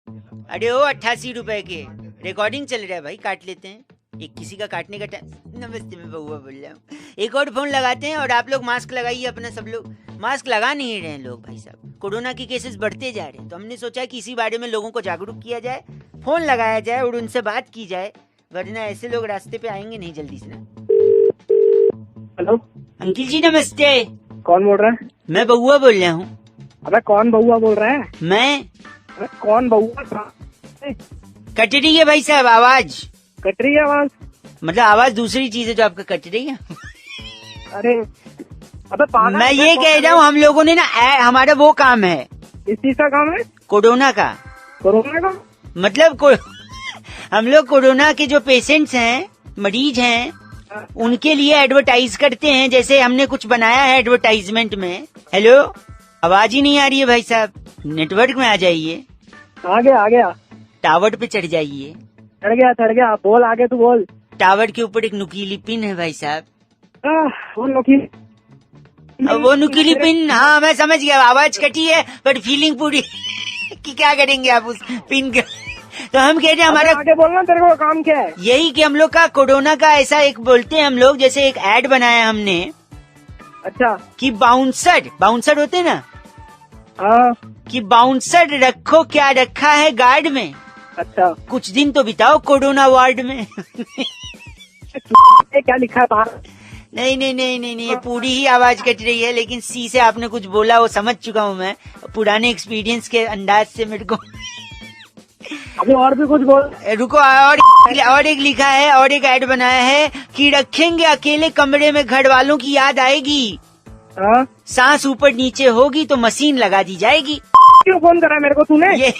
अरे ओ 88 रुपए के रिकॉर्डिंग चल रहा है भाई, काट लेते हैं। एक किसी का काटने का टाइम। नमस्ते, मैं बउआ बोल रहा हूँ। एक और फोन लगाते हैं और आप लोग मास्क लगाइए अपना। सब लोग मास्क लगा नहीं रहे हैं लोग भाई साहब। कोरोना के केसेस बढ़ते जा रहे हैं, तो हमने सोचा कि इसी बारे में लोगों को जागरूक किया जाए, फोन लगाया जाए और उनसे बात की जाए, वरना ऐसे लोग रास्ते पे आएंगे नहीं जल्दी से ना। हेलो अंकिल जी नमस्ते। कौन बोल रहा है? मैं बउआ बोल रहा हूँ। अबे कौन बउआ बोल रहा है? मैं अबे कौन बउआ? कट रही है भाई साहब आवाज। कट रही है आवाज? मतलब आवाज दूसरी चीज है जो आपका कट रही है। अरे अबे पागल, मैं ये कह रहा हूँ, हम लोगों ने ना हमारा वो काम है। इस चीज का काम है? कोरोना का। कोरोना का मतलब हम लोग कोरोना के जो पेशेंट्स हैं, मरीज हैं, उनके लिए एडवर्टाइज करते हैं। जैसे हमने कुछ बनाया है एडवर्टाइजमेंट में। हेलो, आवाज ही नहीं आ रही है भाई साहब। नेटवर्क में आ जाइए, आ गया टावर पे चढ़ जाइए। चढ़ गया बोल, आगे तू बोल। टावर के ऊपर एक नुकीली पिन है भाई साहब। वो नुकीली वो नुकीली पिन, हाँ मैं समझ गया। आवाज कटी है पर फीलिंग पूरी कि क्या करेंगे आप उस पिन का। तो हम कह रहे हैं हमारा आगे बोलना, तेरे को काम क्या है? यही कि हम लोग का कोरोना का ऐसा एक बोलते हैं हम लोग, जैसे एक एड बनाया हमने। अच्छा कि बाउंसर होते हैं ना, हाँ कि बाउंसर रखो, क्या रखा है गार्ड में। अच्छा कुछ दिन तो बिताओ कोरोना वार्ड में। क्या लिखा है बाहर? नहीं, ये पूरी ही आवाज कट रही है। लेकिन सी से आपने कुछ बोला वो समझ चुका हूँ मैं, पुराने एक्सपीरियंस के अंदाज से मेरे को। अभी और भी कुछ बोल। रुको, और एक लिखा है, और एक ऐड बनाया है कि रखेंगे अकेले कमरे में, घर वालों की याद आएगी। हाँ सांस ऊपर नीचे होगी तो मशीन लगा दी जाएगी। क्यों फोन करा मेरे को तूने? ये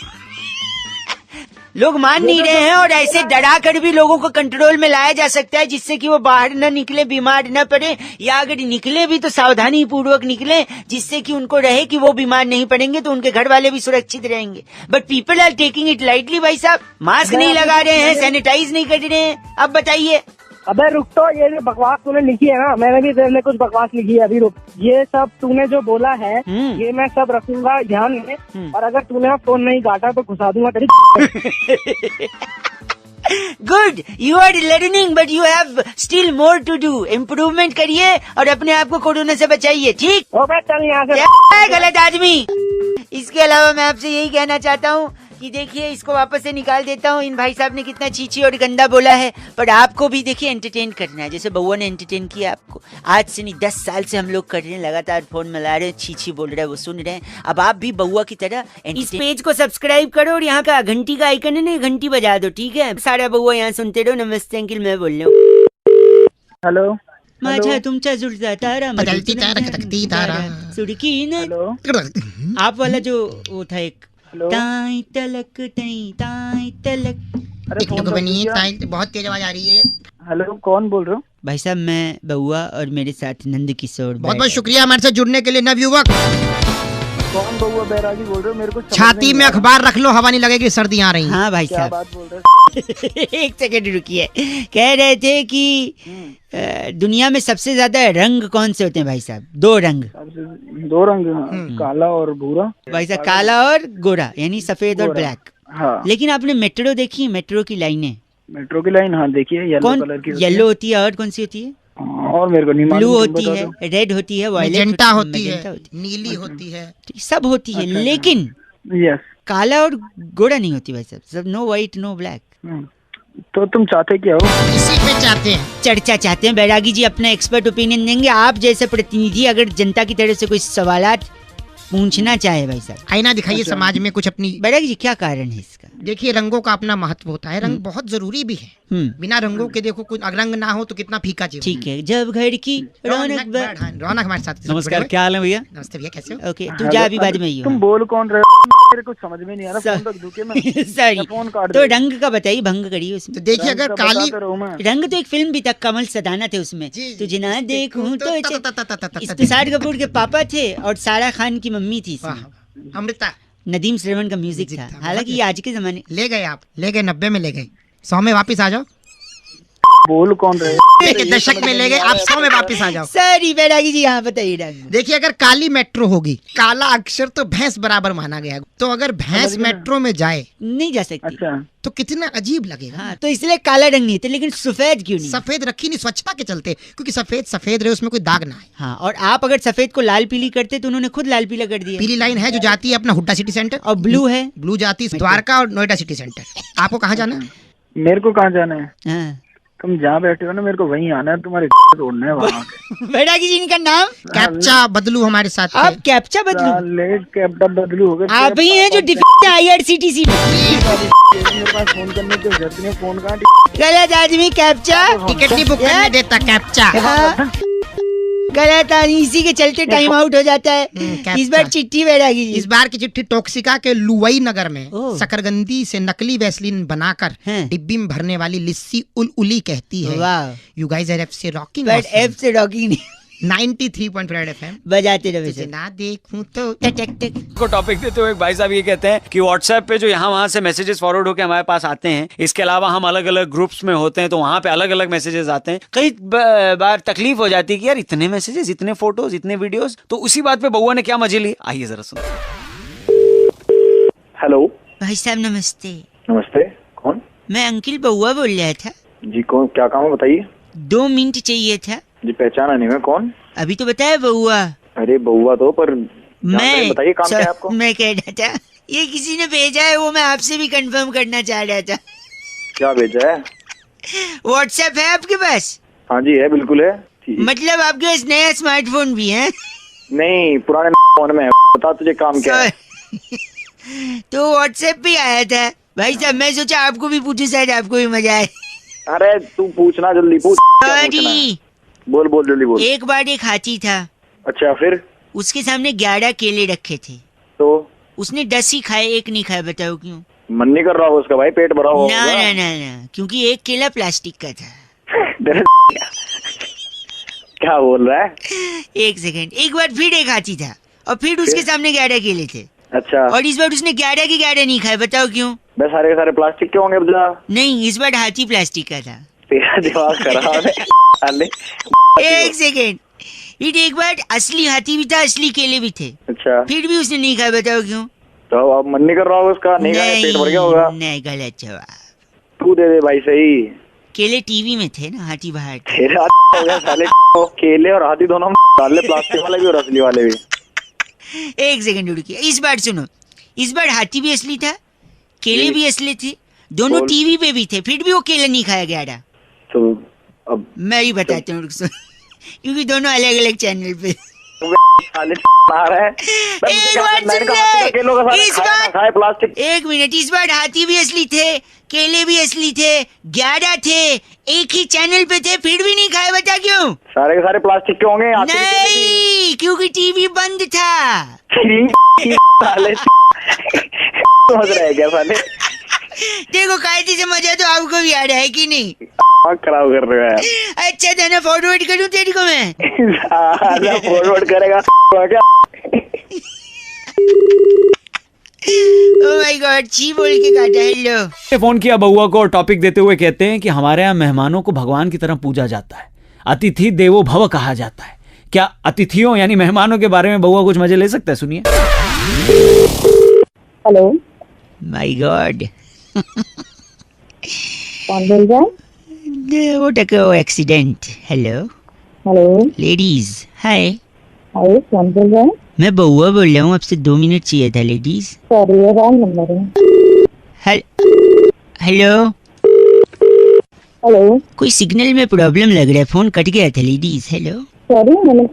लोग मान नहीं रहे हैं, और ऐसे डरा कर भी लोगों को कंट्रोल में लाया जा सकता है, जिससे कि वो बाहर न निकले, बीमार न पड़े, या अगर निकले भी तो सावधानी पूर्वक निकले, जिससे कि उनको रहे कि वो बीमार नहीं पड़ेंगे तो उनके घर वाले भी सुरक्षित रहेंगे। But people are taking it lightly भाई साहब। मास्क नहीं लगा रहे हैं, सैनिटाइज नहीं कर रहे हैं। अब बताइए। अबे रुक तो, ये जो बकवास तूने लिखी है ना, मैंने भी तेरे लिए कुछ बकवास लिखी है। अभी रुक, ये सब तूने जो बोला है ये मैं सब रखूंगा ध्यान में, और अगर तूने फोन नहीं काटा तो घुसा दूंगा तेरी। Good, you are learning but you have still more to do. Improvement करिए और अपने आप को कोरोना से बचाइए, ठीक? चल यहाँ से। गलत आदमी। इसके अलावा मैं आपसे यही कहना चाहता हूँ कि देखिए, इसको वापस से निकाल देता हूँ। इन भाई साहब ने कितना चीची और गंदा बोला है, पर आपको भी देखिए एंटरटेन करना है, जैसे बउआ ने एंटरटेन किया आपको। आज से नहीं, 10 साल से हम लोग कर रहे हैं, लगातार फोन मिला रहे हैं, चीची बोल रहे हैं, वो सुन रहे हैं। अब आप भी बउआ की तरह इस पेज को सब्सक्राइब करो और यहाँ का घंटी का आइकन है ना, घंटी बजा दो, ठीक है? सारा बउआ यहाँ सुनते रहो। नमस्ते अंकिल, मैं बोल रहा हूँ। हेलो माझा तुमचा जुळता तारा, बदलती तारा खटकती तारा, सुड़की न। हेलो आप वाला जो वो था एक, हेलो। ताई तलक ताई तलक। अरे एक लोग बनिए, बहुत तेज आवाज आ रही है। हेलो, कौन बोल रहे हो? भाई साहब मैं बउआ और मेरे साथ नंद किशोर। बहुत बहुत शुक्रिया हमारे साथ जुड़ने के लिए नवयुवक। कौन बउआ बैरागी बोल रहे हो? मेरे को छाती में अखबार रख लो, हवा नहीं लगेगी, सर्दी आ रही है। हाँ भाई क्या साहब, बात बोल रहे हो? एक सेकंड रुकिए। कह रहे थे कि दुनिया में सबसे ज्यादा रंग कौन से होते हैं भाई साहब? 2 रंग। 2 रंग, काला और भूरा। भाई साहब काला और गोरा, यानी सफेद और ब्लैक। हाँ। लेकिन आपने मेट्रो देखी? मेट्रो की लाइनें, मेट्रो की लाइन, हाँ देखिए, येलो कलर की। येलो होती है, और कौन सी होती है? और मेरे को नहीं मालूम। ब्लू होती है, रेड होती है, वायलेट मैजेंटा होती है, मैजेंटा होती नीली होती है, है, सब होती है। लेकिन यस, काला और गोरा नहीं होती भाई साहब। सब नो व्हाइट नो ब्लैक। तो तुम चाहते क्या हो? इसी पे चाहते हैं चर्चा चाहते हैं। बैरागी जी अपना एक्सपर्ट ओपिनियन देंगे। आप जैसे प्रतिनिधि अगर जनता की तरफ से कोई सवालात पूछना चाहे भाई साहब, आईना दिखाइए समाज में कुछ अपनी। बैरागी जी क्या कारण है इसका? देखिए, रंगों का अपना महत्व होता है, रंग बहुत जरूरी भी है। बिना रंगों के देखो, कुछ रंग ना हो तो कितना फीका जीवन। ठीक है, जब घर की रौनक रौनक हमारे साथ। नमस्कार, क्या हाल है भैया? नमस्ते भैया, कैसे हो? ओके, तू जा अभी बाद में ही। तुम बोल कौन रहे हो? मेरे कुछ समझ में नहीं आ रहा। फोन रख दूं क्या मैं? सॉरी, फोन काट तो रंग का बताइए, भंग करिए उसमें। तो देखिए, अगर काली रंग तो एक फिल्म भी था, कमल सदाना थे उसमें। तुझे ना देखूं तो इस तुषार कपूर के पापा थे और सारा खान की मम्मी थी। अमृता नदीम श्रवण का म्यूजिक था। हालांकि ये आज के जमाने। ले गए 90 में ले गए, 100 में वापिस आ जाओ। बोल कौन रहे के दशक में ले गए, आप 100 में वापस आ जाओ। सॉरी बैरागी जी, यहाँ बताइए डंग। देखिए, अगर काली मेट्रो होगी, काला अक्षर तो भैंस बराबर माना गया है, तो अगर भैंस मेट्रो में जाए नहीं जा सकती। अच्छा तो कितना अजीब लगेगा। हाँ, तो इसलिए काला रंग नहीं थे, लेकिन सफेद क्यों नहीं? सफेद रखी नहीं स्वच्छता के चलते, क्योंकि सफेद सफेद रहे, उसमें कोई दाग ना आए। हाँ, और आप अगर सफेद को लाल पीली करते तो उन्होंने खुद लाल पीला कर दिया। पीली लाइन है जो जाती है अपना हुड्डा सिटी सेंटर, और ब्लू है, ब्लू जाती है द्वारका और नोएडा सिटी सेंटर। आपको कहाँ जाना है? मेरे को कहाँ जाना है? हाँ। तुम जहाँ बैठे हो ना, मेरे को वहीं आना है, तुम्हारे तोड़ना है वहाँ। बैरागी जी इनका नाम? कैप्चा बदलू हमारे साथ थे। आप कैप्चा बदलू? साले कैप्टा बदलू हो गए। आप ही हैं जो डिफेक्ट IRCTC में। मेरे पास फोन करने की जरूरत नहीं, फोन कहाँ? गलत आदमी कैप्चा। टिकट नहीं बुक करने देता कैप्चा। हाँ। गलत आदमी, इसी के चलते टाइम आउट हो जाता है। इस बार चिट्ठी बैरागी जी। इस बार की चिट्ठी टोक्सिका के लुवई नगर में ओह। शकरगंदी से नकली वैसलीन बनाकर हैं। डिब्बी में भरने वाली लिस्सी उली कहती है। वाह। यू गाइस आर एफ से रॉकिंग, बट एफ से रॉकिंग नहीं, 93.5 FM बजाते रहे तुझे ना देखूं तो टक टक टक। को टॉपिक देते हुए एक भाई साहब ये कहते हैं कि व्हाट्सएप पे जो यहाँ वहाँ से मैसेजेस फॉरवर्ड होकर हमारे पास आते हैं, इसके अलावा हम अलग अलग ग्रुप्स में होते हैं तो वहाँ पे अलग अलग मैसेजेस आते हैं। कई बार तकलीफ हो जाती है कि यार इतने मैसेजेस, इतने फोटोज, इतने वीडियोस। तो उसी बात पे बउआ ने क्या मजे ली, आइए जरा सुनते। हेलो भाई साहब नमस्ते। नमस्ते, कौन? मैं अंकिल बउआ बोल रहा था। जी कौन, क्या काम है बताइए? 2 मिनट चाहिए था। जी पहचाना नहीं मैं, कौन? अभी तो बताया बउआ। अरे बउआ तो, पर बताइए काम क्या है आपको? मैं कह रहा था ये किसी ने भेजा है, वो मैं आपसे भी कंफर्म करना चाह रहा था। क्या भेजा है? व्हाट्सएप है आपके पास? हाँ जी है, बिल्कुल है। ठीक। मतलब आपके पास नया स्मार्टफोन भी है? नहीं, पुराने फोन में है। बता तुझे काम क्या है? तो व्हाट्सएप पे आया था भाई साहब, मैं सोचा आपको भी पूछूं, शायद आपको भी मजा आए। अरे तू पूछना, जल्दी पूछ। क्या पूछना है? सॉरी। बोल बोल जल्दी बोल। एक बार एक हाथी था, अच्छा फिर? उसके सामने 11 केले रखे थे, तो उसने 10 ही खाए, एक नहीं खाया। बताओ क्यों? मन नहीं कर रहा होगा उसका भाई, पेट भरा हुआ ना होगा। ना ना ना, क्योंकि एक केला प्लास्टिक का था। क्या बोल रहा है? एक सेकंड, एक बार फिर एक हाथी था और फिर उसके सामने 11 केले थे, अच्छा, और इस बार उसने 11 के 11 नहीं खाए। बताओ क्यों? बस सारे के सारे प्लास्टिक के होंगे बजा। नहीं, इस बार हाथी प्लास्टिक का था। तेरा दिमाग खराब है। साले। एक सेकेंड, फिर एक बार असली हाथी भी था, असली केले भी थे, अच्छा, फिर भी उसने नहीं खाया। बताओ क्यों? तो अब मन नहीं कर रहा होगा उसका, नहीं खाने पेट भर गया होगा। नहीं, गलत जवाब। तू दे दे भाई सही। केले टीवी में थे ना, हाथी बाहर था। तेरा हो गया साले। केले और हाथी दोनों डाले, प्लास्टिक वाले भी और असली वाले भी। एक सेकंड रुकिए, इस बार सुनो। इस बार हाथी भी असली था, केले भी असली थे, दोनों बोल। टीवी पे भी थे, फिर भी वो केले नहीं खाया गया था। तो अब मैं ही बताता हूँ, रुक सुन। क्योंकि दोनों अलग अलग चैनल पे। साले आ रहा है। एक बार सुन ले, इस बार खाए प्लास्टिक। एक मिनट, इस बार हाथी भी असली थे, केले भी असली थे, 11 थे, एक ही चैनल पे थे, फिर भी नहीं खाए। बता क्यों? सारे के सारे प्लास्टिक के होंगे। नहीं, क्योंकि टीवी बंद था। साले समझ रहे क्या साले? देखो कायदे से मजा तो आपको भी आ रहा है कि नहीं? खराब कर रहे हो यार। अच्छा था ना, फॉरवर्ड करूं तेरे को मैं? फॉरवर्ड करेगा क्या? ओह माय गॉड, छी बोल के काटा। हेलो। फोन किया बउआ को और टॉपिक देते हुए कहते हैं कि हमारे यहाँ मेहमानों को भगवान की तरह पूजा जाता है, अतिथि देवो भव कहा जाता है। क्या अतिथियों यानी मेहमानों के बारे में बउआ कुछ मजे ले सकता है? सुनिए। Hello, my God. कौन बोल रहा है? वो टको एक्सीडेंट। हेलो हेलो, लेडीज, हाय। हाय, कौन बोल रहा है? मैं बउआ बोल रहा हूँ, आपसे 2 मिनट चाहिए था लेडीज। सॉरी, ये रॉन्ग नंबर है। हेलो। हेलो, कोई सिग्नल में प्रॉब्लम लग रहा है, फोन कट गया था लेडीज। हेलो। सॉरी, मैंने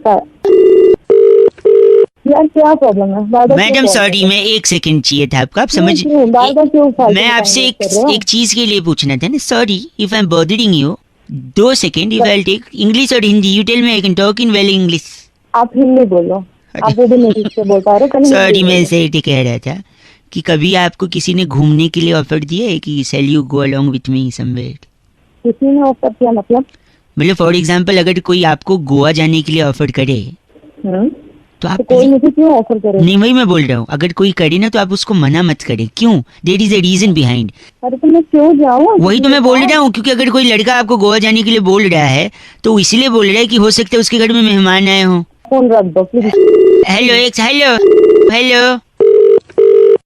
यार क्या प्रॉब्लम है? बार-बार मैडम क्यों सॉरी, मैं 1 सेकंड चाहिए था आपका। आप समझ, बार-बार क्यों फालतू मैं आपसे टाइम वेस्ट कर रहे हो? एक चीज के लिए पूछना था ना। Sorry if I am bothering you. 2 second, if I take English और Hindi, you tell me, I can talk in well English. आप हिंदी बोलो, आप वो भी नहीं ठीक से बोल पा रहे। सॉरी, मैं ऐसे ही कह रहा था कि कभी आपको किसी ने घूमने के लिए ऑफर दिया है कि shall you go along with me somewhere? किसी ने ऑफर किया मतलब? मतलब फॉर एग्जांपल, अगर कोई आपको गोवा जाने के लिए ऑफर करे तो आप कोई मुझे क्यों ऑफर करे? नहीं, वही मैं बोल रहा हूँ, अगर कोई करे ना तो आप उसको मना मत करें। क्यों? There is a reason behind. अरे तो मैं क्यों जाऊँ? वही तो मैं बोल रहा हूँ, क्योंकि अगर कोई लड़का आपको गोवा जाने के लिए बोल रहा है तो इसलिए बोल रहा है कि हो सकता है उसके घर में मेहमान आए हों। फोन रख दो प्लीज। हेलो हेलो,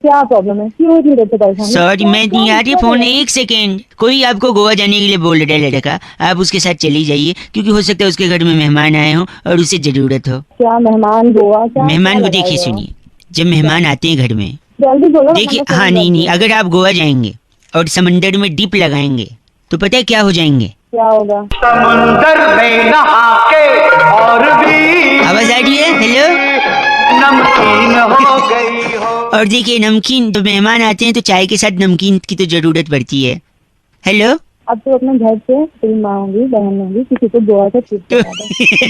क्या प्रॉब्लम है? क्यों इतनी देर से परेशान? सॉरी मैं नहीं आ रही फोन, एक सेकेंड। कोई आपको गोवा जाने के लिए बोल रहा है लड़का, आप उसके साथ चली जाइए, क्योंकि हो सकता है उसके घर में मेहमान आए हों और उसे जरूरत हो। क्या मेहमान गोवा? क्या मेहमान को देखिए, सुनिए, जब मेहमान आते हैं घर में, जल्दी बोलो। देखिए, हाँ नहीं, अगर आप गोवा जाएंगे और समंदर में डिप लगाएंगे तो पता है क्या हो जाएंगे? क्या होगा? समंदर में नहा के और भी आवाज आ रही है? हेलो, नमकीन हो गई हो। और देखिए नमकीन, जब मेहमान आते हैं तो चाय के साथ नमकीन की तो जरूरत पड़ती है। हेलो, अब तो अपने घर से तेरी माँ होंगी, बहन होंगी, किसी को गोवा से ट्रिप तो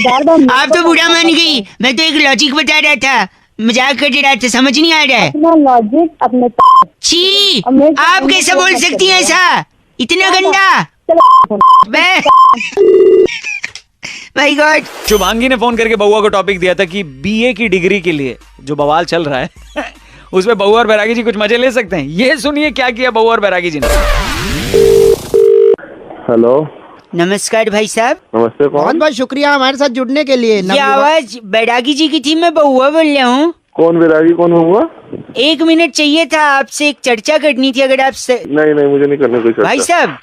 बार आप तो बुरा मान गई। मैं तो एक लॉजिक बता रहा था, मजाक कर रहा था, समझ नहीं आ रहा है। अपना लॉजिक अपने छी, अब मैं- आप कैसे बोल सकती हैं ऐसा? इतना गंदा? मैं माय गॉड। शुभांगी ने फोन करके बउआ को टॉपिक दिया था कि बीए की डिग्री के लिए जो बवाल चल रहा है उसमें बउआ और बैरागी जी कुछ मजे ले सकते हैं। ये सुनिए क्या किया बउआ और बैरागी जी ने। हेलो, नमस्कार भाई साहब। नमस्ते। बहुत कौन बहुत शुक्रिया हमारे साथ जुड़ने के लिए। ये आवाज बैरागी जी की थी, मैं बउआ बोल रहा हूँ। कौन विरागी? कौन हुआ? 1 मिनट चाहिए था, आपसे एक चर्चा करनी थी, अगर आप नहीं, मुझे नहीं करने कोई भाई चर्चा। साहब,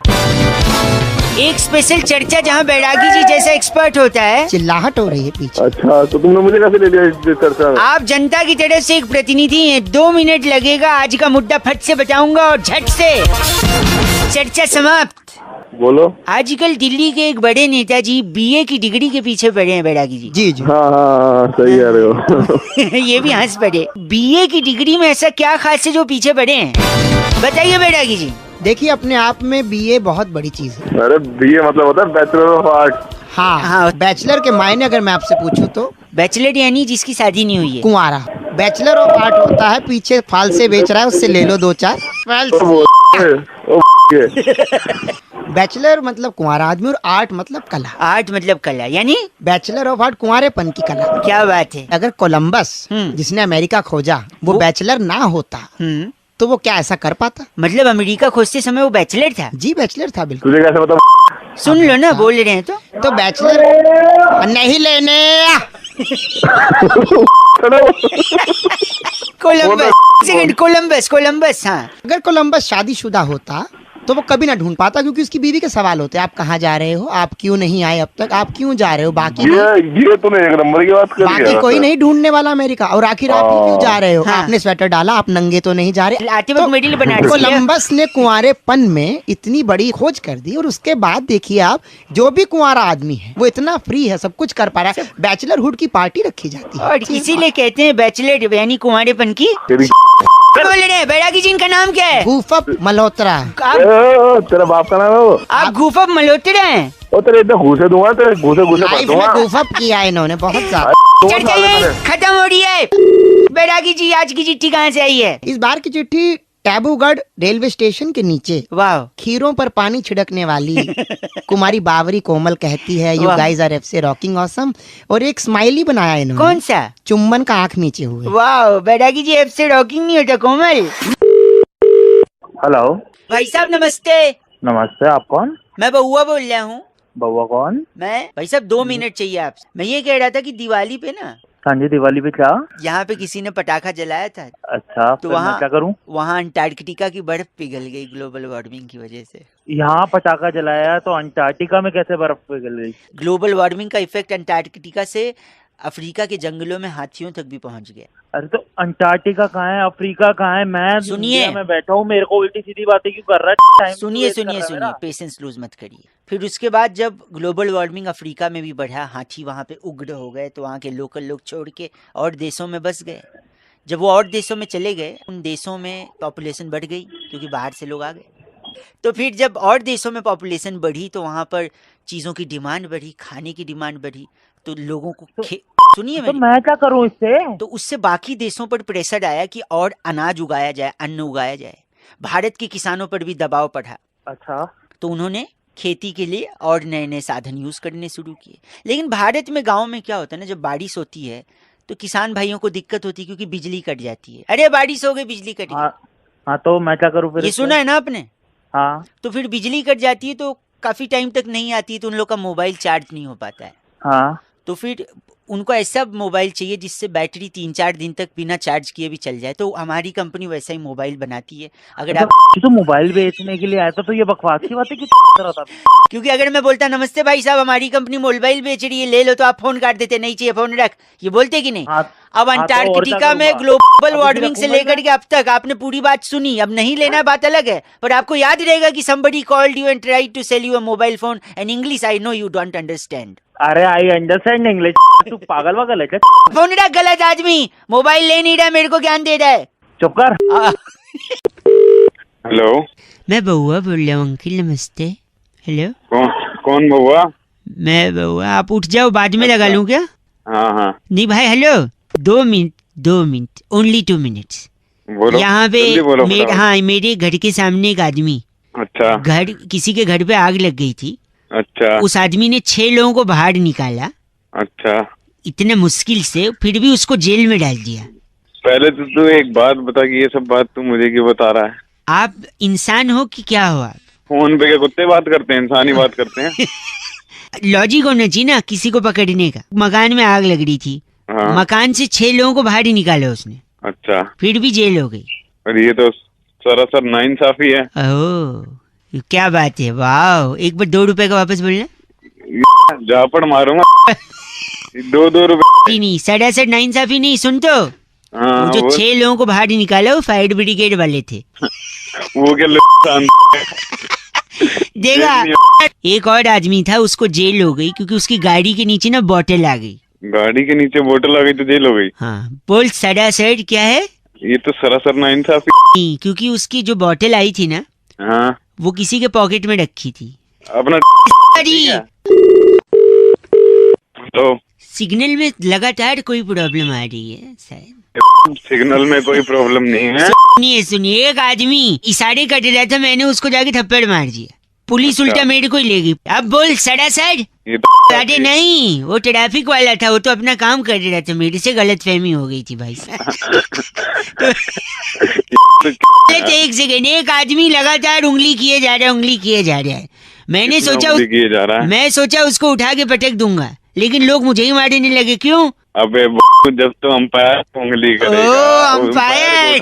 एक स्पेशल चर्चा जहाँ बैरागी जी जैसा एक्सपर्ट होता है। चिल्लाहट हो रही है पीछे। अच्छा, तो तुमने मुझे कैसे ले लिया इस चर्चा में? आप जनता की तरफ से एक प्रतिनिधि हैं, 2 मिनट लगेगा, आज का मुद्दा फट से बताऊंगा और झट से चर्चा समाप्त। बोलो। आजकल दिल्ली के एक बड़े नेताजी बीए की डिग्री के पीछे पड़े हैं बैरागी जी। जी जी। हाँ, सही कह रहे हो। ये भी हंस पड़े। बीए की डिग्री में ऐसा क्या खास है जो पीछे पड़े हैं? बताइए बैरागी जी। देखिए, अपने आप में बीए बहुत बड़ी चीज है। अरे बीए मतलब होता है बैचलर ऑफ आर्ट। हाँ, बैचलर के मायने अगर मैं आपसे पूछूं तो बैचलर यानी जिसकी शादी नहीं हुई है। कुंवारा। बैचलर ऑफ आर्ट होता है पीछे फाल से बेच रहा है, उससे ले लो 2-4। बैचलर मतलब कुंवारा आदमी और आर्ट मतलब कला। आर्ट मतलब कला, यानी बैचलर ऑफ आर्ट कुंवारेपन की कला। क्या बात है। अगर कोलंबस जिसने अमेरिका खोजा वो बैचलर ना होता तो वो क्या ऐसा कर पाता? मतलब अमेरिका खोजते समय वो बैचलर था? जी बैचलर था बिल्कुल। तुझे कैसे पता? सुन लो ना, बोल रहे हैं तो बैचलर नहीं लेने। कोलंबस हाँ। अगर कोलंबस शादीशुदा होता तो वो कभी ना ढूंढ पाता, क्योंकि उसकी बीवी के सवाल होते हैं, आप कहाँ जा रहे हो, आप क्यों नहीं आए अब तक, आप क्यों जा रहे हो, बाकी ये तूने एक नंबर की बात करी है। बाकी कोई नहीं ढूंढने वाला अमेरिका। और आखिर आप ही क्यों जा रहे हो? हाँ। आपने स्वेटर डाला, आप नंगे तो नहीं जा रहे। आते वक्त मेडल बना दिया। कोलंबस ने कुंवारेपन में इतनी बड़ी खोज कर दी और उसके बाद देखिए आप, जो भी कुंवारा आदमी है वो इतना फ्री है, सब कुछ कर पा रहा है। बैचलरहुड की पार्टी रखी जाती है और इसीलिए कहते हैं बैचलर यानी कुंवारेपन की। तेरी बोल रहे हैं बैरागी जी, इनका नाम क्या है? गूफअप मल्होत्रा। तेरा बाप का नाम है वो? आप गूफअप मल्होत्रा हैं? ओ तेरे इतने घूसे दूंगा, तेरे घूसे भर लाइफ में दूंगा। गूफअप किया है इन्होंने बहुत ज्यादा। चर्चा ये खत्म हो रही है। बैरागी जी, आज की चिट्ठी कहाँ से आई है? इस बार की चिट्ठी टैबूगढ़ रेलवे स्टेशन के नीचे वाह। खीरों पर पानी छिड़कने वाली कुमारी बावरी कोमल कहती है, यू वाह। Guys are FC rocking awesome. और एक स्माइली बनाया इन्होंने। कौन सा? चुम्बन का आंख नीचे हुए। वाह, बैरागी जी ऐप से रॉकिंग नहीं होता कोमल। हेलो, भाई साहब नमस्ते। नमस्ते। आप कौन? मैं बउआ बोल रहा हूँ। बउआ कौन? मैं भाई साहब 2 मिनट चाहिए आपसे। मैं ये कह रहा था कि दिवाली पे ना हाँ जी, दिवाली पे क्या? यहाँ पे किसी ने पटाखा जलाया था। अच्छा, तो फिर मैं वहाँ क्या करूं? वहाँ अंटार्कटिका की बर्फ पिघल गई ग्लोबल वार्मिंग की वजह से। यहाँ पटाखा जलाया तो अंटार्कटिका में कैसे बर्फ पिघल गई? ग्लोबल वार्मिंग का इफेक्ट अंटार्कटिका से अफ्रीका के जंगलों में हाथियों तक भी पहुंच गया। अरे तो अंटार्कटिका कहाँ है, अफ्रीका कहाँ है? मैं सुनिए। इंडिया में बैठा हूँ, मेरे को उल्टी सीधी बातें क्यों कर रहा है? सुनिए सुनिए सुनिए, पेशेंस लूज मत करिए। फिर उसके बाद जब ग्लोबल वार्मिंग अफ्रीका में भी बढ़ा, हाथी वहाँ पे उग्र हो गए, तो वहाँ के लोकल लोग छोड़ के और देशों में बस गए। जब वो और देशों में चले गए, उन देशों में पॉपुलेशन बढ़ गई क्योंकि बाहर से लोग आ गए। तो फिर जब और देशों में पॉपुलेशन बढ़ी तो वहाँ पर चीज़ों की डिमांड बढ़ी, खाने की डिमांड बढ़ी, तो लोगों को सुनिए तो मैं क्या करूँ इससे? तो उससे बाकी देशों पर प्रेशर आया कि और अनाज उगाया जाए, अन्न उगाया जाए। भारत के किसानों पर भी दबाव पड़ा। अच्छा, तो उन्होंने खेती के लिए और नए नए साधन यूज करने शुरू किए। लेकिन भारत में गांव में क्या होता है ना, जब बारिश होती है तो किसान भाइयों को दिक्कत होती है क्योंकि बिजली कट जाती है। अरे बारिश हो गई, बिजली कट गई। हाँ तो मैं क्या करूँ फिर? ये सुना है ना आपने? हाँ तो फिर बिजली कट जाती है तो काफी टाइम तक नहीं आती है, तो उन लोग का मोबाइल चार्ज नहीं हो पाता है। हाँ तो फिर उनको ऐसा मोबाइल चाहिए जिससे बैटरी 3-4 दिन तक बिना चार्ज किए भी चल जाए। तो हमारी कंपनी वैसा ही मोबाइल बनाती है। अगर आप तो मोबाइल बेचने के लिए आया था तो ये बकवास की बात है कि होता? क्योंकि अगर मैं बोलता नमस्ते भाई साहब हमारी कंपनी मोबाइल बेच रही है, ले लो, तो आप फोन काट देते, नहीं चाहिए फोन रख, ये बोलते कि नहीं? अब अंटार्कटिका में ग्लोबल वार्मिंग से लेकर के अब तक आपने पूरी बात सुनी, अब नहीं लेना बात अलग है, पर आपको याद रहेगा कि somebody called you and tried to sell you a mobile phone and English I know you don't understand. अरे आई अंडरस्टैंड इंग्लिश। तू पागल वागल है क्या? फोन रख गलत आदमी, मोबाइल ले नहीं रहा, मेरे को ज्ञान दे रहा है। चुप कर। हेलो, मैं बउआ बोल रहा हूँ अंकिल, नमस्ते। हेलो, कौन बउआ? मैं बउआ, आप उठ जाओ, बाद में लगा लूँ क्या? हाँ हाँ नहीं भाई, हेलो, 2 मिनट, ओनली 2 मिनट्स। बोलो, यहाँ पे जल्दी बोलो, फटाफट। हाँ, मेरे घर के सामने एक आदमी, अच्छा घर किसी के घर पे आग लग गई थी। अच्छा उस आदमी ने 6 लोगों को बाहर निकाला, अच्छा। इतने मुश्किल से, फिर भी उसको जेल में डाल दिया। पहले तो तू एक बात बता कि ये सब बात तू मुझे क्यों बता रहा है? आप इंसान हो कि क्या हो? आप फोन पे क्या कुत्ते बात करते हैं, इंसान ही बात करते हैं? लॉजिक होना चाहिए ना किसी को पकड़ने का। मकान में आग लग रही थी, हाँ। मकान से 6 लोगों को बाहर ही निकाला उसने, अच्छा, फिर भी जेल हो गई। और ये तो सरासर नाइंसाफी है। ओह, क्या बात है, वाह। एक बार 2 रुपए का वापस बोलना। जापड़ मारूंगा। 2 रुपए नहीं, 67 नाइंसाफी नहीं, सुन तो। हाँ, वो जो वो 6 लोगों को बाहर निकाला वो फायर ब्रिगेड वाले थे। वो क्या देखा, एक और आदमी था, उसको जेल हो गई क्योंकि उसकी गाड़ी के नीचे ना बोतल आ गई। गाड़ी के नीचे बोतल आ गई तो जेल हो गई? हाँ, बोल सरासर क्या है? ये तो सरासर नाइंसाफी। नहीं, क्योंकि उसकी जो बोतल आई थी ना, हाँ, वो किसी के पॉकेट में रखी थी। अपना अरे तो सिग्नल में लगातार कोई प्रॉब्लम आ रही है शायद। सिग्नल में कोई प्रॉब्लम नहीं है। सुनिए, एक आदमी इशारे कर रहा था, मैंने उसको जाके थप्पड़ मार दिया, पुलिस उल्टा मेरे को ही ले गई। अब बोल सरासर। ये तो अरे नहीं, वो ट्रैफिक वाला था, वो तो अपना काम कर रहा था, मेरे से गलतफहमी हो गई थी भाई साहब। एक सेकेंड, एक आदमी लगातार उंगली किए जा रहा है, मैंने सोचा किए जा रहा है। मैं सोचा उसको उठा के पटक दूंगा, लेकिन लोग मुझे ही मारने लगे। क्यों? अबे जब तो अंपायर उंगली करेगा। ओ, अंपायर।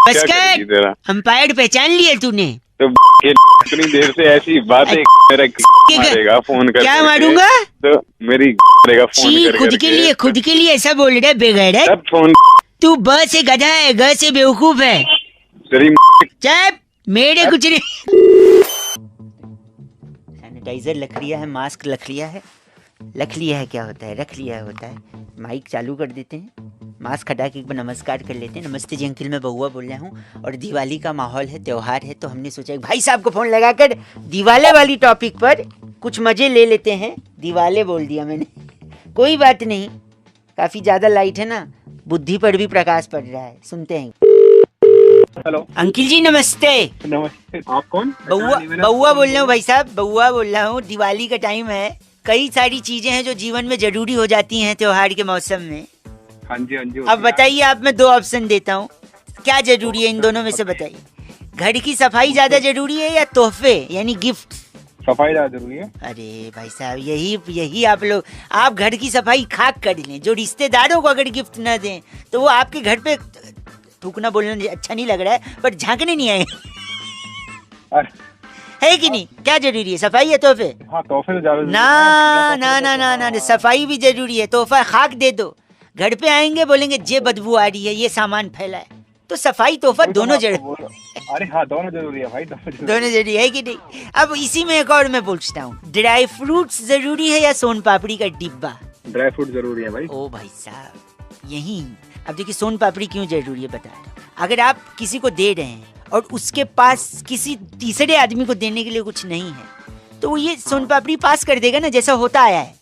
बस कर, अंपायर पहचान लिया तूने? तो इतनी देर से ऐसी बातें मेरा मारेगा फोन करके। क्या मारूंगा? तो मेरी करेगा फोन करके। खुद के लिए ऐसा बोल रहा है बेगैरत? तब फोन। तू ब से गधा है, ग से बेवकूफ है। तेरी चुप, मेरे कुछ नहीं। सैनिटाइजर रख लिया है, मास्क रख लिया है, रख लिया है, क्या होता है, रख लिया होता है। माइक चालू कर देते हैं, मास्क हटा के एक बार नमस्कार कर लेते हैं। नमस्ते जी अंकिल, मैं बउआ बोल रहा हूँ, और दिवाली का माहौल है, त्योहार है, तो हमने सोचा भाई साहब को फोन लगाकर दिवाले वाली टॉपिक पर कुछ मजे ले लेते हैं। दिवाले बोल दिया मैंने, कोई बात नहीं, काफी ज्यादा लाइट है ना, बुद्धि पर भी प्रकाश पड़ रहा है। सुनते हैं। हेलो अंकिल जी नमस्ते। नमस्ते, आप कौन? बउआ बोल रहा हूँ भाई साहब, बउआ बोल रहा हूँ। दिवाली का टाइम है, कई सारी चीजें हैं जो जीवन में जरूरी हो जाती हैं त्योहार के मौसम में। हाँ जी हाँ जी। अब बताइए, आप मैं 2 ऑप्शन देता हूँ, क्या जरूरी है इन दोनों में से बताइए। घर की सफाई ज्यादा जरूरी है या तोहफे यानी गिफ्ट? सफाई ज्यादा जरूरी है। अरे भाई साहब, यही आप लोग, आप घर की सफाई खाक कर लें, जो रिश्तेदारों को अगर गिफ्ट न दें तो वो आपके घर पे, थूकना बोलना अच्छा नहीं लग रहा है, पर झांकने नहीं आएंगे। है कि नहीं? क्या जरूरी है, सफाई या तोहफे? हाँ, तोहफे तो ज्यादा ना, सफाई भी जरूरी है। तोहफा खाक दे दो, घर पे आएंगे बोलेंगे ये बदबू आ रही है, ये सामान फैला है, तो सफाई तोहफा दोनों जरूरी। अरे हाँ, दोनों जरूरी है भाई, दोनों जरूरी है कि नहीं? अब इसी में एक और मैं पूछता हूँ, ड्राई फ्रूट्स जरूरी है या सोन पापड़ी का डिब्बा? ड्राई फ्रूट जरूरी है भाई। ओ भाई साहब, यही। अब देखिए, सोन पापड़ी क्यों जरूरी है बता रहा हूँ। अगर आप किसी को दे रहे हैं और उसके पास किसी तीसरे आदमी को देने के लिए कुछ नहीं है, तो वो ये सोन पापड़ी पास कर देगा ना, जैसा होता आया है।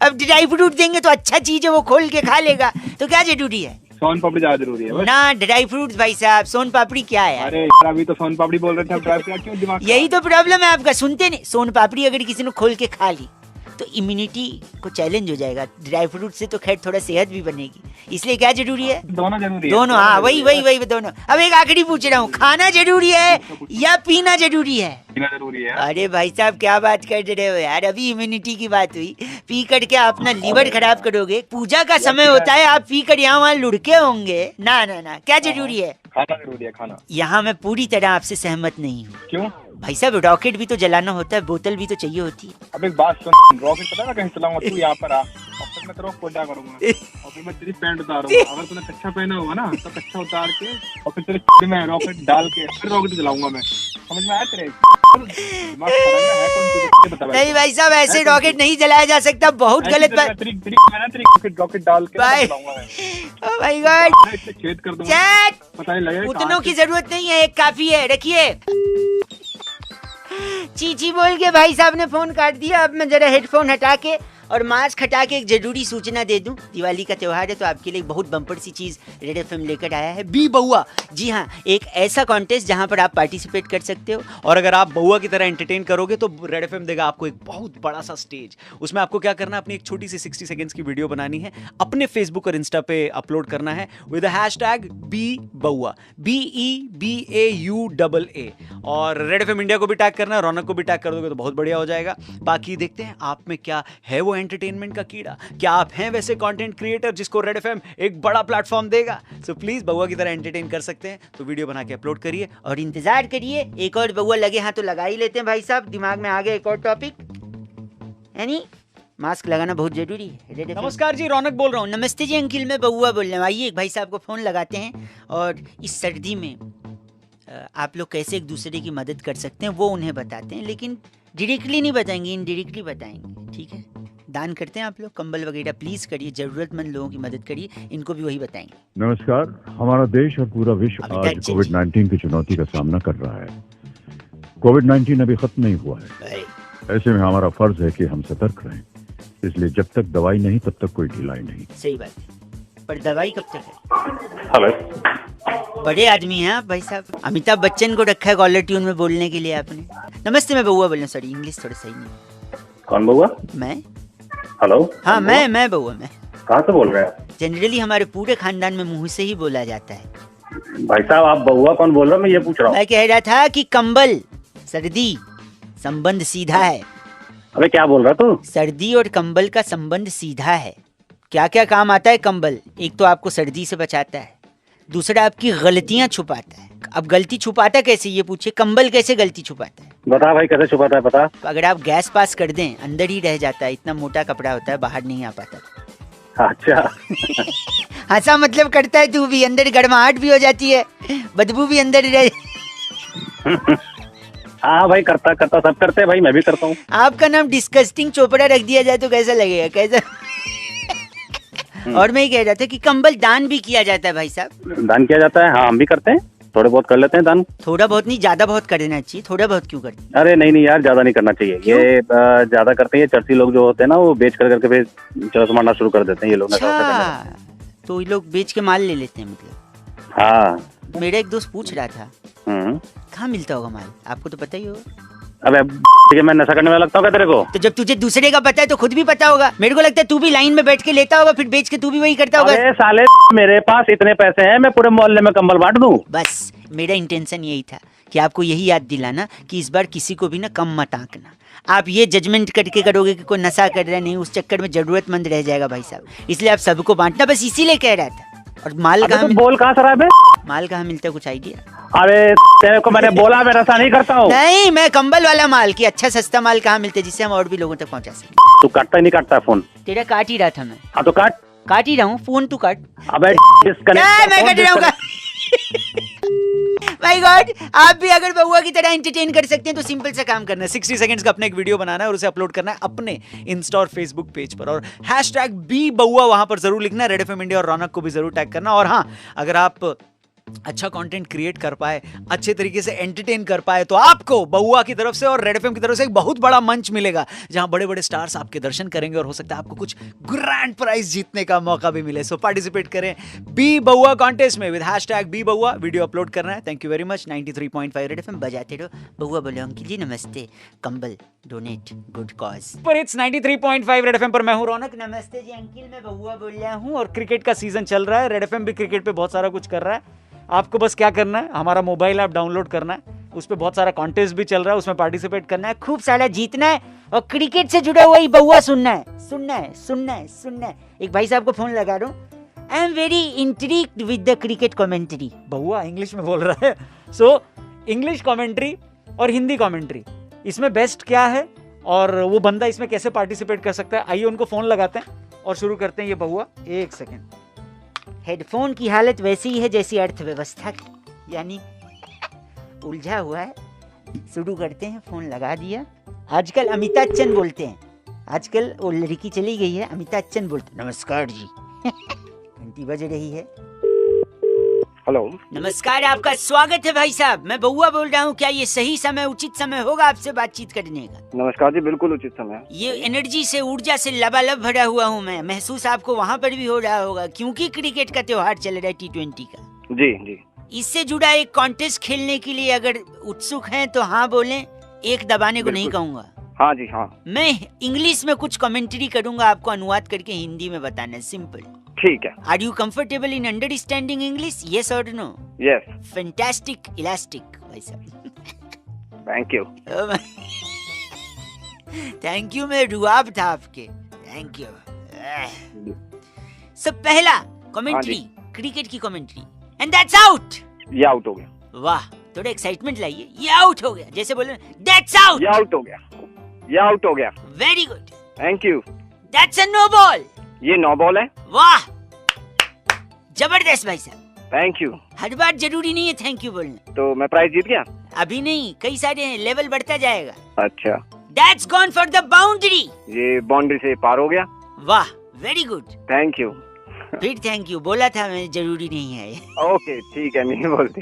अब ड्राई फ्रूट देंगे तो अच्छा चीज है, वो खोल के खा लेगा, तो क्या जरूरी है? सोन पापड़ी ज्यादा जरूरी है ना, ड्राई फ्रूट भाई साहब, सोन पापड़ी क्या है? अरे अभी तो सोन पापड़ी बोल रहे थे, ड्राई फ्रूट क्यों दिमाग? यही तो प्रॉब्लम है आपका, सुनते नहीं। सोन पापड़ी अगर किसी ने खोल के खा ली तो इम्यूनिटी को चैलेंज हो जाएगा। ड्राई फ्रूट से तो खैर थोड़ा सेहत भी बनेगी, इसलिए क्या जरूरी है? दोनों जरूरी है। दोनों, हाँ वही दोनों। अब एक आखिरी पूछ रहा हूँ, खाना जरूरी है या पीना जरूरी है? पीना जरूरी है। अरे भाई साहब क्या बात कर रहे हो यार, अभी इम्यूनिटी की बात हुई, पी कर के अपना लीवर खराब करोगे? पूजा का समय होता है, आप पी कर यहाँ वहाँ लुढ़के होंगे। ना ना ना, क्या जरूरी है? खाना जरूरी है, खाना। यहाँ मैं पूरी तरह आपसे सहमत नहीं हूँ। क्यों? भाई साहब रॉकेट भी तो जलाना होता है, बोतल भी तो चाहिए होती है। अब एक बात सुन, रॉकेट पता है कहीं चलाऊंगा, तू यहाँ पर आ और फिर मैं तेरे को कोटा करूंगा और फिर मैं तेरी पैंट उतारूंगा। अगर तूने कच्चा पहना होगा ना तो कच्चा उतार के और फिर तेरे में रॉकेट डाल के फिर रॉकेट चलाऊंगा मैं। समझ में आया तेरे? दिमाग खराब है कौन सी? बता भाई। नहीं भाई साहब ऐसे रॉकेट नहीं जलाया जा सकता, बहुत गलत बात। रॉकेट डाल के भाई चलाऊंगा मैं। ओ माय गॉड, इससे छेद कर दूंगा, चैट पता नहीं लगेगा। उतनों की जरूरत नहीं है, एक काफी है, रखिए। चीची बोल के भाई साहब ने फोन काट दिया। अब मैं जरा हेडफोन हटा के और मास्क हटा के एक जरूरी सूचना दे दूं, दिवाली का त्योहार है तो आपके लिए बहुत बम्पर सी चीज रेड एफएम लेकर आया है, बी बउआ। जी हाँ, एक ऐसा कॉन्टेस्ट जहां पर आप पार्टिसिपेट कर सकते हो, और अगर आप बउआ की तरह एंटरटेन करोगे तो रेड एफएम देगा आपको एक बहुत बड़ा सा स्टेज। उसमें आपको क्या करना है, अपनी एक छोटी सी 60 सेकंड्स की वीडियो बनानी है, अपने फेसबुक और इंस्टा पे अपलोड करना है विद हैशटैग बी बउआ, BEBAUAA, और रेड एफएम इंडिया को भी टैग करना है, रौनक को भी टैग कर दोगे तो बहुत बढ़िया हो जाएगा। बाकी देखते हैं आप में क्या है वो एंटरटेनमेंट का कीड़ा, क्या आप हैं वैसे कंटेंट क्रिएटर जिसको रेड एफएम एक बड़ा प्लेटफॉर्म देगा। सो प्लीज बउआ की तरह एंटरटेन कर सकते हैं तो वीडियो बना के अपलोड करिए और इंतजार करिए, एक और बउआ लगे हाथ तो लगा ही लेते हैं। भाई साहब दिमाग में आ गया एक और टॉपिक, यानी मास्क लगाना बहुत जरूरी है। Red FM। नमस्कार जी, रौनक बोल रहा हूँ। नमस्ते जी अंकिल, मैं बउआ बोल रहा हूँ। आइए एक भाई साहब को फोन लगाते हैं और इस सर्दी में आप लोग कैसे एक दूसरे की मदद कर सकते हैं वो उन्हें बताते हैं, लेकिन डायरेक्टली नहीं बताएंगे, इनडायरेक्टली बताएंगे, ठीक है? दान करते हैं आप लोग, कंबल वगैरह प्लीज करिए, जरूरतमंद लोगों की मदद करिए, इनको भी वही बताएंगे। नमस्कार, हमारा देश और पूरा विश्व अमिताभ आज जी। कोविड-19 की चुनौती का सामना कर रहा है। कोविड-19 अभी खत्म नहीं हुआ है, अरे, ऐसे में हमारा फर्ज है कि हम सतर्क रहें। इसलिए जब तक दवाई नहीं तब तक कोई ढिलाई नहीं। सही बात है, पर दवाई कब तक है? हेलो, बड़े आदमी हैं आप भाई साहब, अमिताभ बच्चन को रखा है कॉलर ट्यून में बोलने के लिए आपने। नमस्ते, मैं बउआ बोल रहा हूँ, सॉरी इंग्लिश थोड़ा सही नहीं। कौन बउआ? मैं? हेलो, हाँ मैं बउआ, मैं। कहाँ से बोल रहे हैं? जनरली हमारे पूरे खानदान में मुंह से ही बोला जाता है। भाई साहब आप बउआ कौन बोल रहे हो? मैं ये पूछ रहा हूँ। मैं कह रहा था कि कंबल, सर्दी, संबंध सीधा है। अबे क्या बोल रहा तू? सर्दी और कंबल का संबंध सीधा है। क्या क्या काम आता है कंबल? एक तो आपको सर्दी से बचाता है, दूसरा आपकी गलतियां छुपाता है। अब गलती छुपाता कैसे ये पूछे, कंबल कैसे गलती छुपाता है? बता भाई, कैसे छुपाता है पता? अगर आप गैस पास कर दें अंदर ही रह जाता है, इतना मोटा कपड़ा होता है, बाहर नहीं आ पाता। अच्छा। हंसा मतलब करता है तू भी, अंदर गर्माहट भी हो जाती है, बदबू भी अंदर रह। हाँ भाई, करता सब करते हैं भाई, मैं भी करता हूँ। आपका नाम डिस्कस्टिंग चोपड़ा रख दिया जाए तो कैसा लगेगा, कैसा? और मैं ये कह रहा था कि कंबल दान भी किया जाता है भाई साहब। दान किया जाता है? हाँ हम भी करते हैं, थोड़े बहुत कर लेते हैं दान। थोड़ा बहुत नहीं, ज्यादा बहुत कर देना चाहिए। थोड़ा बहुत क्यों करते? अरे नहीं यार, ज्यादा नहीं करना चाहिए। ये ज्यादा करते हैं, चर्ची लोग जो होते हैं ना, वो बेच कर करके फिर चरस मारना शुरू कर देते हैं ये लोग। अच्छा, तो ये लोग बेच के माल ले लेते हैं मतलब? हाँ। मेरा एक दोस्त पूछ रहा था कहाँ मिलता होगा माल, आपको तो पता ही होगा। अबे मैं नशा करने वाला लगता हूँ क्या तेरे को? तो जब तुझे दूसरे का पता है तो खुद भी पता होगा। मेरे को लगता है तू भी लाइन में बैठ के लेता होगा, फिर बेच के तू भी वही करता होगा। अरे साले, मेरे पास इतने पैसे हैं, मैं पूरे मोहल्ले में कंबल बांट दूं। बस मेरा इंटेंशन यही था कि आपको यही याद दिलाना कि इस बार किसी को भी ना कम मत आंकना। आप ये जजमेंट करके करोगे कि कोई नशा कर रहा है, नहीं, उस चक्कर में जरूरतमंद रह जाएगा भाई साहब। इसलिए आप सबको बांटना, बस इसीलिए कह रहा था। और माल कहाँ बोल कहाँ सर है? माल कहाँ मिलता है, कुछ आइडिया? अरे तेरे को मैंने बोला मैं नशा नहीं करता हूँ। नहीं, मैं कंबल वाला माल की अच्छा सस्ता माल कहाँ मिलता है जिससे हम और भी लोगों तक पहुँचा सके। तू काटता ही नहीं काटता फोन? तेरा काट ही रहा था मैं। हाँ तो काट ही रहा हूँ फोन, तू काट। अबे मैं कट रहा हूँ। माय गॉड, आप भी अगर बउआ की तरह एंटरटेन कर सकते हैं तो सिंपल सा काम करना है, 60 सेकंड्स का अपना एक वीडियो बनाना है और उसे अपलोड करना है अपने इंस्टा और फेसबुक पेज पर, और हैशटैग बी बउआ वहां पर जरूर लिखना है। रेड एफएम इंडिया और रौनक को भी जरूर टैग करना। और हाँ, अगर आप अच्छा कंटेंट क्रिएट कर पाए, अच्छे तरीके से एंटरटेन कर पाए, तो आपको बउआ की तरफ से और रेड एफएम की तरफ से एक बहुत बड़ा मंच मिलेगा जहां बड़े बड़े स्टार्स आपके दर्शन करेंगे और हो सकता है आपको कुछ ग्रैंड प्राइज जीतने का मौका भी मिले। सो पार्टिसिपेट करें बी बउआ कॉन्टेस्ट में विद #बी बउआ। वीडियो अपलोड करना है। Thank you very much. 93.5 red FM बजाते रहो। बउआ बोलो अंकिल जी नमस्ते, कंबल डोनेट गुड कॉज पर। इट्स 93.5 रेड एफएम पर मैं हूं रौनक। नमस्ते जी अंकिल, मैं बउआ बोल रहा हूं और क्रिकेट का सीजन चल रहा है। रेड एफएम भी क्रिकेट पे बहुत सारा कुछ कर रहा है। आपको बस क्या करना है, हमारा मोबाइल ऐप डाउनलोड करना है, उस पर बहुत सारा कॉन्टेस्ट भी चल रहा है, उसमें पार्टिसिपेट करना है, खूब सारा जीतना है और क्रिकेट से जुड़ा हुआ ही बउआ सुनना है, सुनना है, सुनना है, सुनना है। एक भाई साहब को फोन लगा रहा हूँ। I am very intrigued with the cricket commentary. बउआ इंग्लिश में बोल रहा है। सो इंग्लिश कमेंट्री और हिंदी कमेंट्री, इसमें बेस्ट क्या है और वो बंदा इसमें कैसे पार्टिसिपेट कर सकता है, आइए उनको फोन लगाते हैं और शुरू करते हैं। ये बउआ एक सेकेंड। हेडफोन की हालत वैसी ही है जैसी अर्थव्यवस्था की, यानी उलझा हुआ है। शुरू करते हैं। फोन लगा दिया। आजकल अमिताभ बच्चन बोलते हैं, आजकल वो लड़की चली गई है, अमिताभ बच्चन बोलते हैं। नमस्कार जी। घंटी बज रही है। हेलो, नमस्कार, आपका स्वागत है भाई साहब। मैं बउआ बोल रहा हूँ। क्या ये सही समय, उचित समय होगा आपसे बातचीत करने का? नमस्कार जी, बिल्कुल उचित समय है। ये एनर्जी से, ऊर्जा से लबालब भरा हुआ हूँ मैं। महसूस आपको वहाँ पर भी हो रहा होगा क्योंकि क्रिकेट का त्योहार चल रहा है, T20 का। जी जी। इससे जुड़ा एक कॉन्टेस्ट खेलने के लिए अगर उत्सुक हैं तो हाँ बोलें, एक दबाने को नहीं कहूँगा। हाँ जी हाँ। मैं इंग्लिश में कुछ कमेंट्री करूँगा, आपको अनुवाद करके हिंदी में बताना है। सिंपल। ठीक है। Are you comfortable in understanding English? Yes और नो? यस। फैंटास्टिक, इलास्टिक भाई साहब। Thank you. थैंक यू में रुआब था आपके। Thank you. सब पहला कमेंट्री, क्रिकेट की कमेंट्री, एंड दैट्स आउट। ये आउट हो गया। वाह, थोड़ा एक्साइटमेंट लाइए। ये आउट हो गया, जैसे बोले दैट्स आउट। ये आउट हो गया। ये आउट हो गया। Very good. Thank you. That's a no ball. ये नो बॉल है। वाह, जबरदस्त भाई साहब। Thank you. हर बार जरूरी नहीं है थैंक यू बोलना। तो मैं प्राइज जीत गया? अभी नहीं, कई सारे हैं, लेवल बढ़ता जाएगा। अच्छा। That's gone for the boundary. ये बाउंड्री से पार हो गया। वाह, वेरी गुड। Thank you. फिर थैंक यू बोला था मैं, जरूरी नहीं है। ओके ठीक है, नहीं बोलते।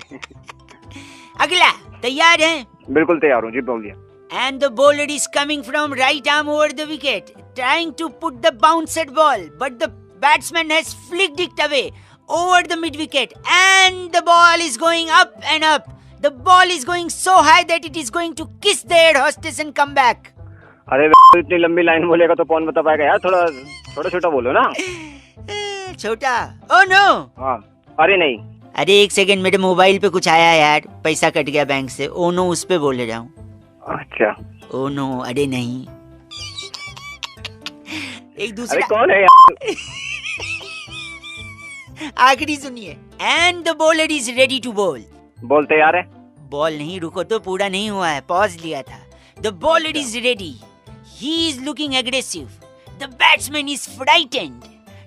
अगला, तैयार हैं? बिल्कुल तैयार हूँ जी, बोलिए। And the bowler is coming from right arm over the wicket, trying to put the bounced ball, but the batsman has flicked it away over the mid wicket, and the ball is going up and up. The ball is going so high that it is going to kiss the air hostess and come back. अरे इतनी लंबी line बोलेगा तो कौन बता पाएगा यार, थोड़ा छोटा छोटा बोलो ना। छोटा? Oh no! हाँ। अरे नहीं। अरे एक सेकंड, मेरे मोबाइल पे कुछ आया यार, पैसा कट गया बैंक से। ओ नो, उस पे बोल रहा हूँ। अच्छा। ओ नो, अरे नहीं। एक दूसरा। अरे कौन है यार? आखिरी सुनिए। And the bowler is ready to ball. Ball तैयार है। बॉल नहीं, रुको तो, पूरा नहीं हुआ है, पॉज लिया था। The bowler is ready, he is looking aggressive, the batsman is frightened,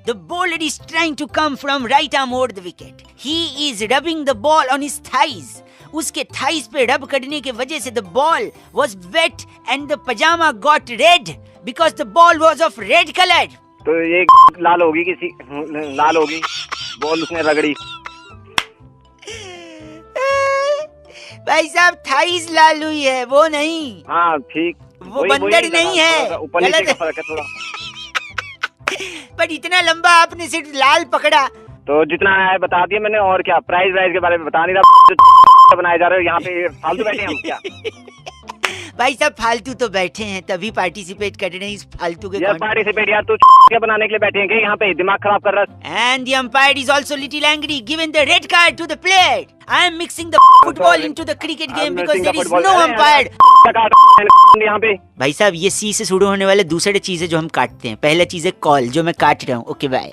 the bowler is trying to come from right arm over the wicket, he is rubbing the ball on his thighs. उसके thighs पे rub करने के वजह से the ball was wet and the pyjama got red because the ball was of red colour. तो ये लाल होगी, किसी लाल होगी, बॉल उसने रगड़ी। भाई साहब, थाइज लाल हुई है, वो नहीं। हाँ ठीक। वो बंदर नहीं है, ऊपर नीचे का फर्क है थोड़ा। पर इतना लंबा आपने सिर्फ लाल पकड़ा। तो जितना है बता दिया मैंने, और क्या प्राइस के बारे में बता नहीं रहा। बनाए जा रहे हो यहाँ पे, फालतू बैठे हैं हम क्या? भाई साहब फालतू तो बैठे हैं, तभी पार्टिसिपेट कर रहे हैं इस फालतू के। यार पार्टिसिपेट यार, तू क्या बनाने के लिए बैठे हैं क्या यहाँ पे? दिमाग खराब कर रहा है। And the umpire is also little angry, giving the red card to the player. I am mixing the football into the cricket game because there is no umpire. यहाँ पे भाई साहब, ये सी से शुरू होने वाले दूसरे चीजें जो हम काटते हैं। पहला चीज है कॉल, जो मैं काट रहा हूँ। Okay bye.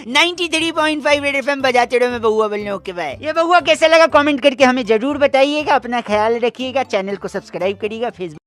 93.5 रेड एफएम बजाते रहो। मैं बउआ बोल रहा हूँ। Okay bye. ये बउआ कैसा लगा कमेंट करके हमें जरूर बताइएगा। अपना ख्याल रखिएगा, चैनल को सब्सक्राइब करिएगा, फेसबुक